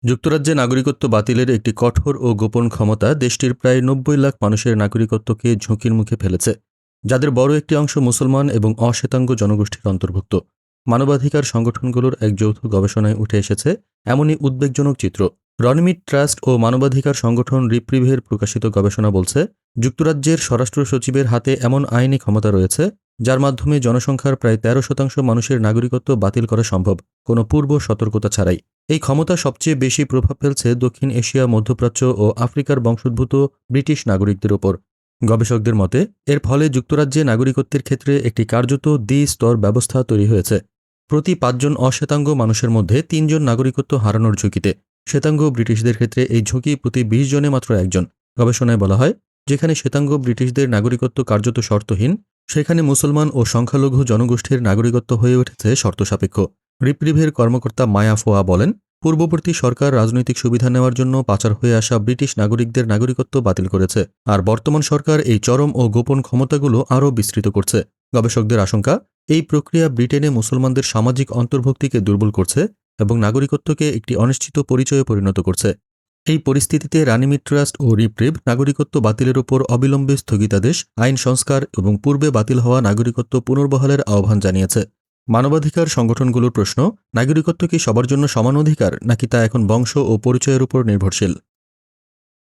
যুক্তরাজ্যে নাগরিকত্ব বাতিলের একটি কঠোর ও গোপন ক্ষমতা দেশটির প্রায় ৯০ লাখ মানুষের নাগরিকত্বকে ঝুঁকির মুখে ফেলেছে, যাদের বড় একটি অংশ মুসলমান এবং অশ্বেতাঙ্গ জনগোষ্ঠীর অন্তর্ভুক্ত। মানবাধিকার সংগঠনগুলোর এক যৌথ গবেষণায় উঠে এসেছে এমনই উদ্বেগজনক চিত্র। রণমিট ট্রাস্ট ও মানবাধিকার সংগঠন রিপ্রিভের প্রকাশিত গবেষণা বলছে, যুক্তরাজ্যের স্বরাষ্ট্র সচিবের হাতে এমন আইনি ক্ষমতা রয়েছে যার মাধ্যমে জনসংখ্যার প্রায় ১৩% মানুষের নাগরিকত্ব বাতিল করা সম্ভব, কোনো পূর্ব সতর্কতা ছাড়াই। এই ক্ষমতা সবচেয়ে বেশি প্রভাব ফেলছে দক্ষিণ এশিয়া, মধ্যপ্রাচ্য ও আফ্রিকার বংশোদ্ভূত ব্রিটিশ নাগরিকদের ওপর। গবেষকদের মতে এর ফলে যুক্তরাজ্যে নাগরিকত্বের ক্ষেত্রে একটি কার্যত দ্বি-স্তর ব্যবস্থা তৈরি হয়েছে। প্রতি ৫ জন অশ্বেতাঙ্গ মানুষের মধ্যে ৩ জন নাগরিকত্ব হারানোর ঝুঁকিতে। শ্বেতাঙ্গ ব্রিটিশদের ক্ষেত্রে এই ঝুঁকি প্রতি ২০ জনে মাত্র একজন। গবেষণায় বলা হয়, যেখানে শ্বেতাঙ্গ ব্রিটিশদের নাগরিকত্ব কার্যত শর্তহীন, সেখানে মুসলমান ও সংখ্যালঘু জনগোষ্ঠীর নাগরিকত্ব হয়ে উঠেছে শর্তসাপেক্ষ। রিপ্রিভের কর্মকর্তা মায়া ফোয়া বলেন, পূর্ববর্তী সরকার রাজনৈতিক সুবিধা নেওয়ার জন্য পাচার হয়ে আসা ব্রিটিশ নাগরিকদের নাগরিকত্ব বাতিল করেছে, আর বর্তমান সরকার এই চরম ও গোপন ক্ষমতাগুলো আরও বিস্তৃত করছে। গবেষকদের আশঙ্কা, এই প্রক্রিয়া ব্রিটেনে মুসলমানদের সামাজিক অন্তর্ভুক্তিকে দুর্বল করছে এবং নাগরিকত্বকে একটি অনিশ্চিত পরিচয়ে পরিণত করছে। এই পরিস্থিতিতে রানিমিট ট্রাস্ট ও রিপ্রিভ নাগরিকত্ব বাতিলের উপর অবিলম্বে স্থগিতাদেশ, আইন সংস্কার এবং পূর্বে বাতিল হওয়া নাগরিকত্ব পুনর্বহালের আহ্বান জানিয়েছে। মানবাধিকার সংগঠনগুলোর প্রশ্ন, নাগরিকত্ব কি সবার জন্য সমান অধিকার, নাকি তা এখন বংশ ও পরিচয়ের উপর নির্ভরশীল?